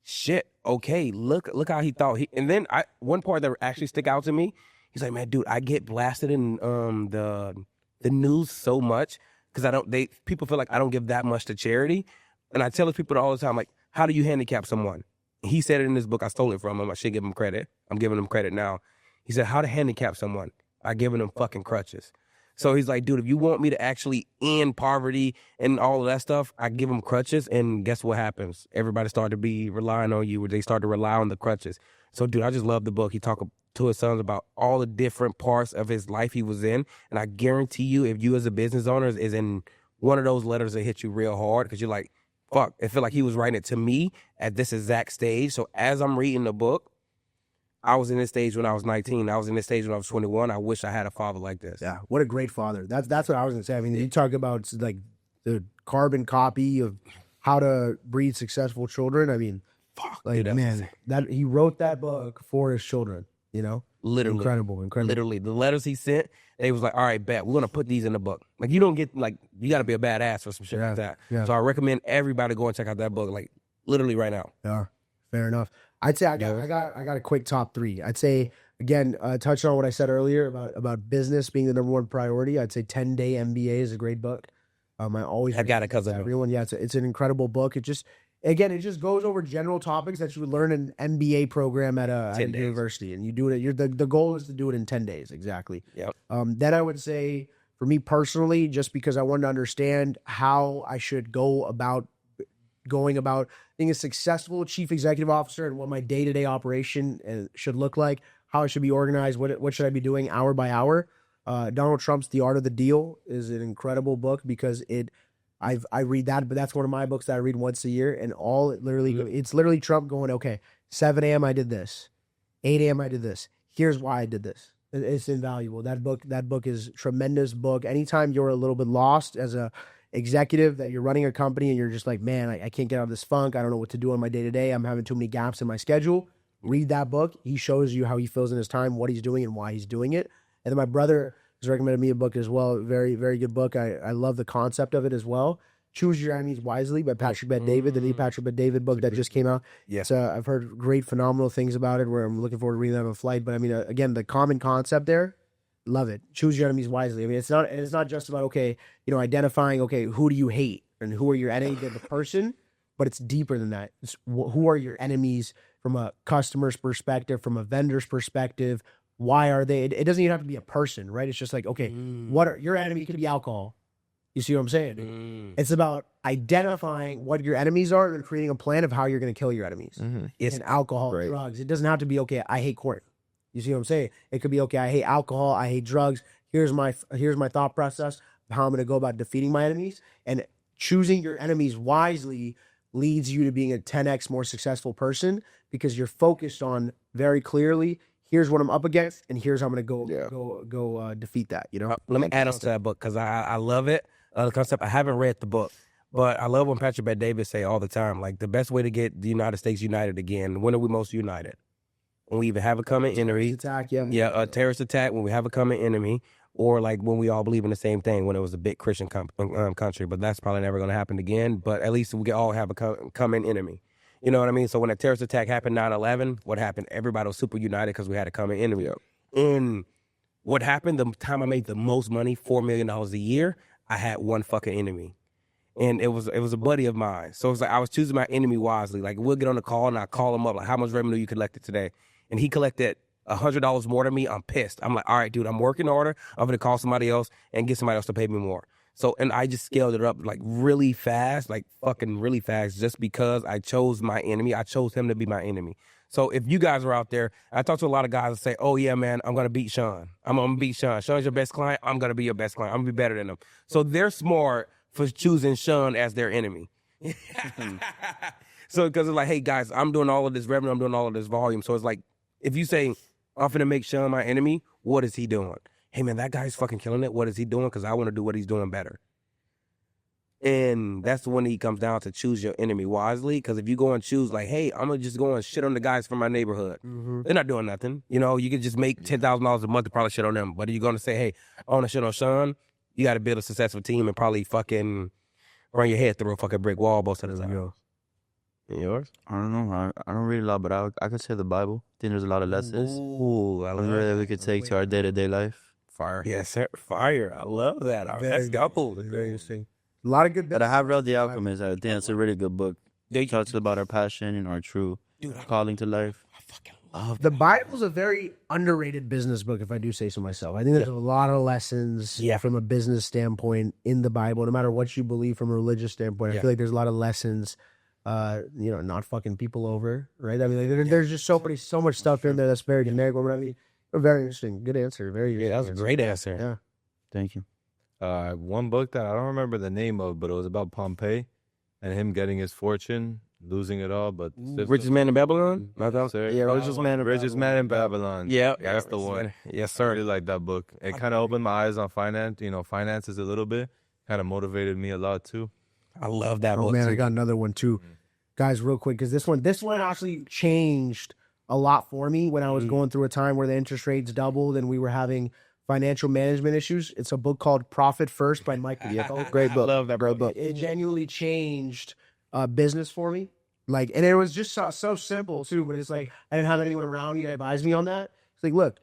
shit, okay, look how he thought. And then one part that actually stick out to me, he's like, man, dude, I get blasted in the news so much because people feel like I don't give that much to charity. And I tell those people all the time, like, how do you handicap someone? He said it in his book. I stole it from him. I should give him credit. I'm giving him credit now. He said, how to handicap someone? By giving them fucking crutches. So he's like, dude, if you want me to actually end poverty and all of that stuff, I give them crutches. And guess what happens? Everybody started to be relying on you, or they started to rely on the crutches. So, dude, I just love the book. He talked to his sons about all the different parts of his life he was in. And I guarantee you, if you as a business owner is in one of those letters that hit you real hard, because you're like, fuck, it felt like he was writing it to me at this exact stage. So as I'm reading the book, I was in this stage when I was 19. I was in this stage when I was 21. I wish I had a father like this. Yeah, what a great father. That's what I was gonna say. I mean, you talk about like the carbon copy of how to breed successful children. I mean, Fuck, like, dude, that's man, insane. that he wrote that book for his children. You know, Literally. incredible. Literally. The letters he sent, they was like, all right, bet, we're going to put these in the book. Like, you don't get, like, you got to be a badass for some shit like that. Yeah. So I recommend everybody go and check out that book, like, literally right now. Yeah, fair enough. I'd say I got a quick top three. I'd say again, touching on what I said earlier about business being the number one priority. I'd say 10-Day MBA is a great book. I always I got it because of him. everyone. Yeah, it's an incredible book. It just goes over general topics that you would learn in an MBA program at a 10 days. university, and you do it. The goal is to do it in 10 days exactly. Yep. Then I would say for me personally, just because I wanted to understand how I should go about going about being a successful chief executive officer and what my day-to-day operation should look like, how I should be organized, what should I be doing hour by hour. Donald Trump's The Art of the Deal is an incredible book because I read that, but that's one of my books that I read once a year, and it's literally Trump going, okay, 7 a.m. I did this, 8 a.m. I did this. Here's why I did this. It's invaluable. That book is a tremendous book. Anytime you're a little bit lost as a executive, that you're running a company and you're just like, man, I can't get out of this funk. I don't know what to do on my day-to-day. I'm having too many gaps in my schedule. Read that book. He shows you how he fills in his time, what he's doing, and why he's doing it. And then my brother has recommended me a book as well. Very, very good book. I love the concept of it as well. Choose Your Enemies Wisely by Patrick Bet-David, the new Patrick Bet-David book that just came out. Yes. I've heard great, phenomenal things about it where I'm looking forward to reading that on a flight. But I mean, again, the common concept there, love it. Choose your enemies wisely. I mean, it's not just about, okay, identifying, okay, who do you hate and who are your enemies as a person, but it's deeper than that. It's who are your enemies from a customer's perspective, from a vendor's perspective. Why are they? It doesn't even have to be a person, right? It's just like, okay, what are your enemy? Could be alcohol. You see what I'm saying? It's about identifying what your enemies are and creating a plan of how you're going to kill your enemies. It's alcohol, drugs. It doesn't have to be, okay, I hate Courtney. You see what I'm saying? It could be, okay, I hate alcohol, I hate drugs. Here's my thought process of how I'm going to go about defeating my enemies. And choosing your enemies wisely leads you to being a 10x more successful person because you're focused on very clearly, here's what I'm up against, and here's how I'm going to go defeat that. Let me add on to that book because I love it. The concept. I haven't read the book, but I love when Patrick Bet-David say all the time, like, the best way to get the United States united again. When are we most united? When we either have a common enemy, attack, a terrorist attack, when we have a common enemy, or like when we all believe in the same thing. When it was a big Christian country, but that's probably never going to happen again. But at least we can all have a common enemy. You know what I mean? So when a terrorist attack happened, 9/11, what happened? Everybody was super united because we had a common enemy. And what happened? The time I made the most money, $4 million a year, I had one fucking enemy. And it was a buddy of mine. So it's like I was choosing my enemy wisely. Like, we'll get on the call and I call him up, like, how much revenue you collected today? And he collected $100 more than me. I'm pissed. I'm like, all right, dude, I'm working order. I'm going to call somebody else and get somebody else to pay me more. So, and I just scaled it up like really fast, like fucking really fast, just because I chose my enemy. I chose him to be my enemy. So if you guys are out there, I talk to a lot of guys that say, oh yeah, man, I'm going to beat Sean. I'm going to beat Sean. Sean's your best client. I'm going to be your best client. I'm going to be better than him. So they're smart for choosing Sean as their enemy. So, because it's like, hey guys, I'm doing all of this revenue. I'm doing all of this volume. So it's like, if you say, I'm finna make Sean my enemy, what is he doing? hey man, that guy's fucking killing it. What is he doing? Because I want to do what he's doing better. And that's when he comes down to choose your enemy wisely. Because if you go and choose like, hey, I'm gonna just go and shit on the guys from my neighborhood, they're not doing nothing. You know, you could just make $10,000 a month to probably shit on them. But are you gonna say, hey, I want to shit on Sean? You got to build a successful team and probably fucking run your head through a fucking brick wall most of the time. And yours? I don't know. I don't read a lot, but I could say the Bible. I think there's a lot of lessons Ooh, I love that we could take to our day-to-day life. fire. Yes, sir. Fire. I love that. All right, let's go. Very interesting. A lot of good. But I have read The Alchemist. I think that's a really good book. It talks about our passion and our true calling to life. I fucking love The Bible's a very underrated business book, if I do say so myself. I think there's a lot of lessons from a business standpoint in the Bible, no matter what you believe from a religious standpoint. I feel like there's a lot of lessons, not fucking people over, right? I mean, there's just so much stuff in there that's very generic. I mean, very interesting. Good answer. Very that was a great answer. Yeah. Thank you. One book that I don't remember the name of, but it was about Pompey and him getting his fortune, losing it all. But Richest Man in Babylon? Sir, Yeah, Richest Man in Babylon. Yeah, That's the one. Yes, I sir. really like that book. It kind of opened my eyes on finances a little bit. Kind of motivated me a lot too. I love that Oh book. man, too. I got another one too, guys. Real quick, because this one actually changed a lot for me when I was going through a time where the interest rates doubled and we were having financial management issues. It's a book called Profit First by Mike Vieco. Great book. I love that Great book. It genuinely changed business for me. Like, and it was just so simple too. But it's like I didn't have anyone around me to advise me on that. It's like, look,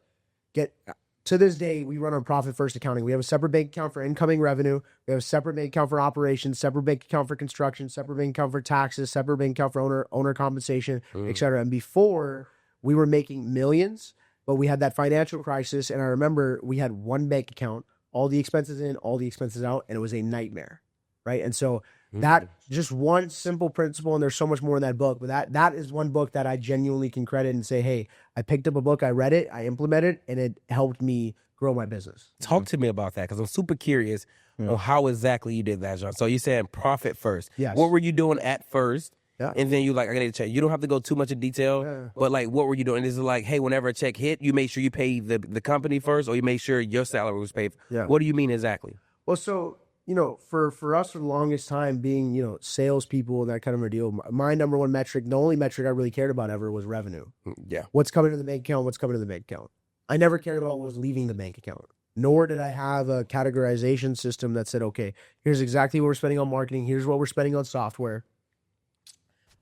to this day, we run on Profit First accounting. We have a separate bank account for incoming revenue. We have a separate bank account for operations, separate bank account for construction, separate bank account for taxes, separate bank account for owner compensation, etc. And before, we were making millions, but we had that financial crisis. And I remember we had one bank account, all the expenses in, all the expenses out, and it was a nightmare, right? And so that just one simple principle, and there's so much more in that book, but that is one book that I genuinely can credit and say, hey, I picked up a book, I read it, I implemented it, and it helped me grow my business. Talk to me about that because I'm super curious on how exactly you did that, John. So you said profit first. Yes. What were you doing at first? Yeah. And then you like, I got to check. You don't have to go too much in detail, but like, what were you doing? Is it like, hey, whenever a check hit, you make sure you pay the company first, or you make sure your salary was paid? Yeah. What do you mean exactly? Well, so, for us for the longest time being, salespeople and that kind of a deal, my number one metric, the only metric I really cared about ever was revenue. Yeah. What's coming to the bank account? What's coming to the bank account? I never cared about what was leaving the bank account, nor did I have a categorization system that said, okay, here's exactly what we're spending on marketing. Here's what we're spending on software.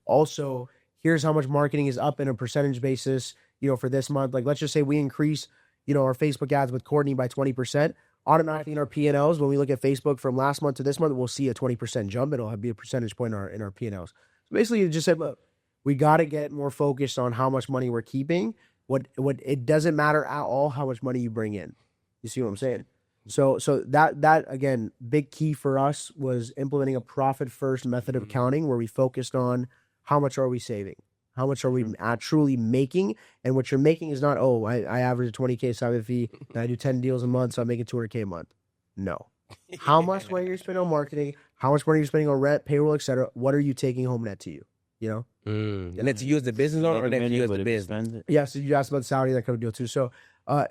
Also, here's how much marketing is up in a percentage basis, for this month. Like, let's just say we increase, our Facebook ads with Courtney by 20%. Automatically in our P&Ls, when we look at Facebook from last month to this month, we'll see a 20% jump. It'll be a percentage point in our P&Ls. So basically, it just said, look, we got to get more focused on how much money we're keeping. What it doesn't matter at all how much money you bring in. You see what I'm saying? So that again, big key for us was implementing a profit first method of accounting where we focused on how much are we saving, how much are we truly making, and what you're making is not I average a 20K sign fee and I do 10 deals a month, so I'm making 200K a month. No, how much money you're spending on marketing, how much money you're spending on rent, payroll, etc. What are you taking home net to you? And that's to you as the business owner, or that's you as the business? Yeah, so you asked about salary, that kind of deal too. So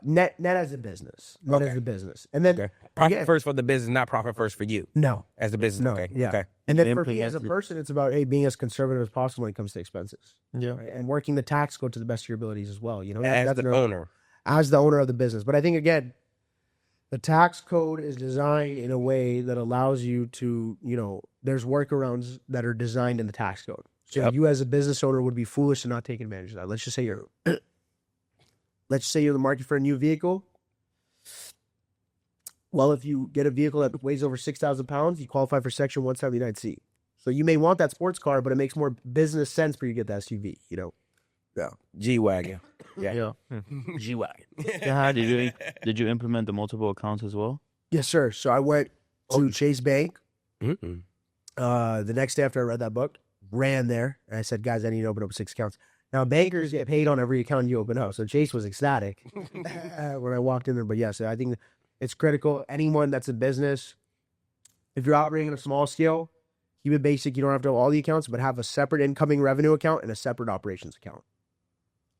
net as a business, as a business, and then Profit first for the business, not profit first for you no, as a business. no, Okay. yeah, Okay. and then for me as a person, it's about being as conservative as possible when it comes to expenses, right? And working the tax code to the best of your abilities as well. As the owner. as the owner of the business. But I think again, the tax code is designed in a way that allows you to, there's workarounds that are designed in the tax code. So you as a business owner would be foolish to not take advantage of that. Let's just say you're in the market for a new vehicle. Well, if you get a vehicle that weighs over 6,000 pounds, you qualify for Section 179C. So you may want that sports car, but it makes more business sense for you to get the SUV, Yeah. G-Wagon. Yeah. G-Wagon. Yeah, did you implement the multiple accounts as well? Yes, sir. So I went to Chase Bank. Mm-mm. The next day after I read that book, ran there, and I said, guys, I need to open up 6 accounts. Now, bankers get paid on every account you open up. So Chase was ecstatic when I walked in there. But yes, I think it's critical. Anyone that's in business, if you're operating on a small scale, keep it basic. You don't have to have all the accounts, but have a separate incoming revenue account and a separate operations account,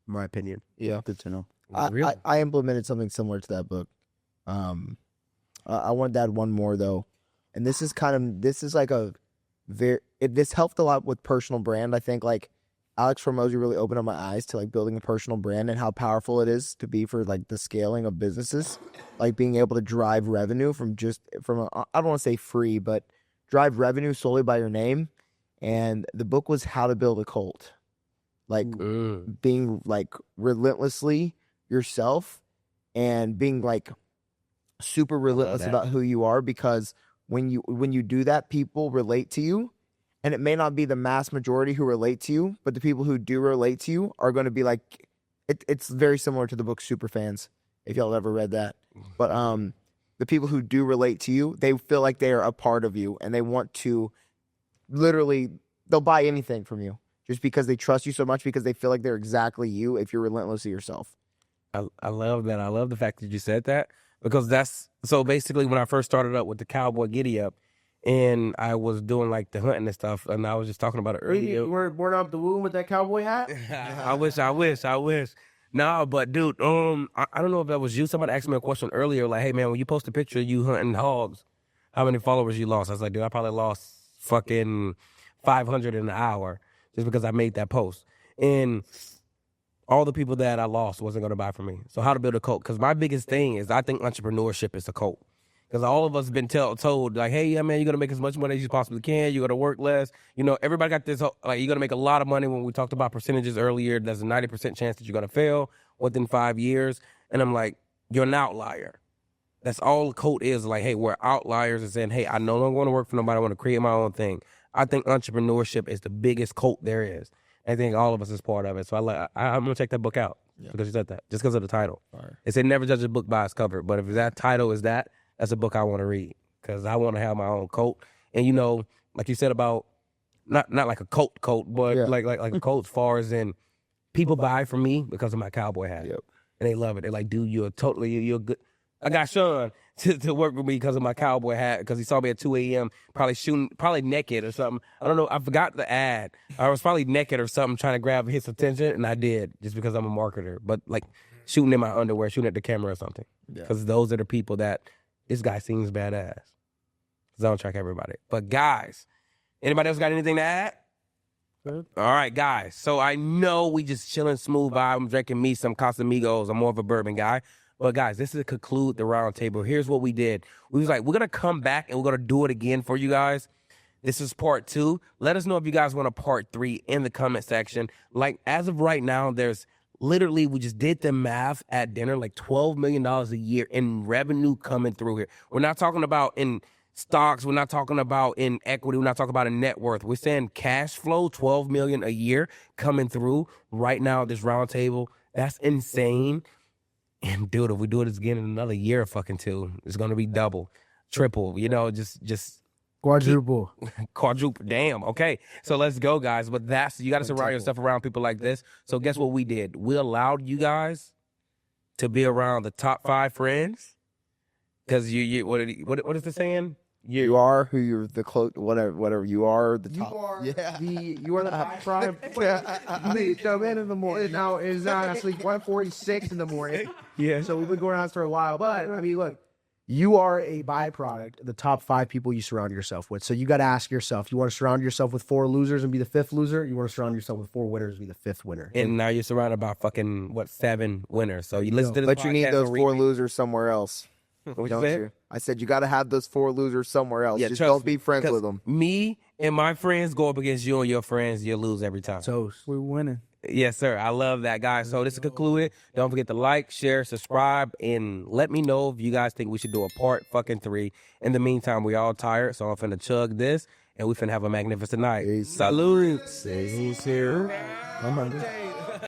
in my opinion. Yeah. Good to know. I implemented something similar to that book. I wanted to add one more though, and this is like this helped a lot with personal brand. I think like Alex Hormozy really opened up my eyes to like building a personal brand and how powerful it is to be for like the scaling of businesses, like being able to drive revenue from I don't want to say free, but drive revenue solely by your name. And the book was How to Build a Cult, like being like relentlessly yourself and being like super relentless about who you are, because when you do that, people relate to you. And it may not be the mass majority who relate to you, but the people who do relate to you are going to be like, it's very similar to the book Superfans, if y'all ever read that. But the people who do relate to you, they feel like they are a part of you, and they want to literally, they'll buy anything from you just because they trust you so much, because they feel like they're exactly you if you're relentlessly yourself. I love that. I love the fact that you said that, because so basically when I first started up with the Cowboy Giddy Up, and I was doing like the hunting and stuff, and I was just talking about it earlier. You weren't born off the womb with that cowboy hat? I wish. No, but dude, I don't know if that was you. Somebody asked me a question earlier, like, hey man, when you post a picture of you hunting hogs, how many followers you lost? I was like, dude, I probably lost fucking 500 in an hour just because I made that post. And all the people that I lost wasn't going to buy from me. So how to build a cult? Because my biggest thing is I think entrepreneurship is a cult. Because all of us been told, like, hey, yeah, man, you're going to make as much money as you possibly can. You're going to work less. You know, everybody got this, like, you're going to make a lot of money. When we talked about percentages earlier, there's a 90% chance that you're going to fail within 5 years. And I'm like, you're an outlier. That's all the code is. Like, hey, we're outliers and saying, hey, I no longer want to work for nobody. I want to create my own thing. I think entrepreneurship is the biggest cult there is. I think all of us is part of it. So I'm going to check that book out because you said that, just because of the title. Right. It said never judge a book by its cover. But if that title is that's a book I want to read, because I want to have my own cult. And, you know, like you said about, not like a cult, but like a cult as far as in people buy from me because of my cowboy hat. Yep. And they love it. They're like, dude, you're good. I got Sean to work with me because of my cowboy hat, because he saw me at 2 a.m. probably naked or something. I don't know. I forgot the ad. I was probably naked or something trying to grab his attention, and I did, just because I'm a marketer. But like shooting in my underwear, shooting at the camera or something. Because those are the people that, this guy seems badass. Because I don't track everybody. But guys, anybody else got anything to add? Good. All right, guys. So I know we just chilling smooth vibe. I'm drinking me some Casamigos. I'm more of a bourbon guy. But guys, this is to conclude the round table. Here's what we did. We was like, we're going to come back and we're going to do it again for you guys. This is part 2. Let us know if you guys want a part 3 in the comment section. Like, as of right now, there's literally, we just did the math at dinner, like $12 million a year in revenue coming through here. We're not talking about in stocks. We're not talking about in equity. We're not talking about in net worth. We're saying cash flow, $12 million a year coming through right now at this round table. That's insane. And dude, if we do it again in another year, fucking 2, it's going to be double, triple, you know, just quadruple. Quadruple. Damn. Okay. So let's go, guys. But you got to surround yourself around people like this. So guess what we did? We allowed you guys to be around the top 5 friends. Because what is the saying? You are who you're the close, whatever you are, the top. You are the byproduct. The man in the morning. Now it's actually 1:46 in the morning. Yeah. So we've been going on for a while. But I mean, look, you are a byproduct of the top 5 people you surround yourself with. So you got to ask yourself, you want to surround yourself with 4 losers and be the 5th loser? You want to surround yourself with 4 winners and be the 5th winner? And now you're surrounded by fucking 7 winners. So you listen to this. But you need those 4 losers somewhere else. What you said? I said you got to have those 4 losers somewhere else. Yeah, just don't be friends with them. Me and my friends go up against you and your friends, you'll lose every time. So We're winning. Yes, sir. I love that, guys. So this is concluded. Don't forget to like, share, subscribe, and let me know if you guys think we should do a part fucking 3. In the meantime, we all tired, so I'm finna chug this, and we finna have a magnificent night. Peace. Salute. Who's here? I'm hungry.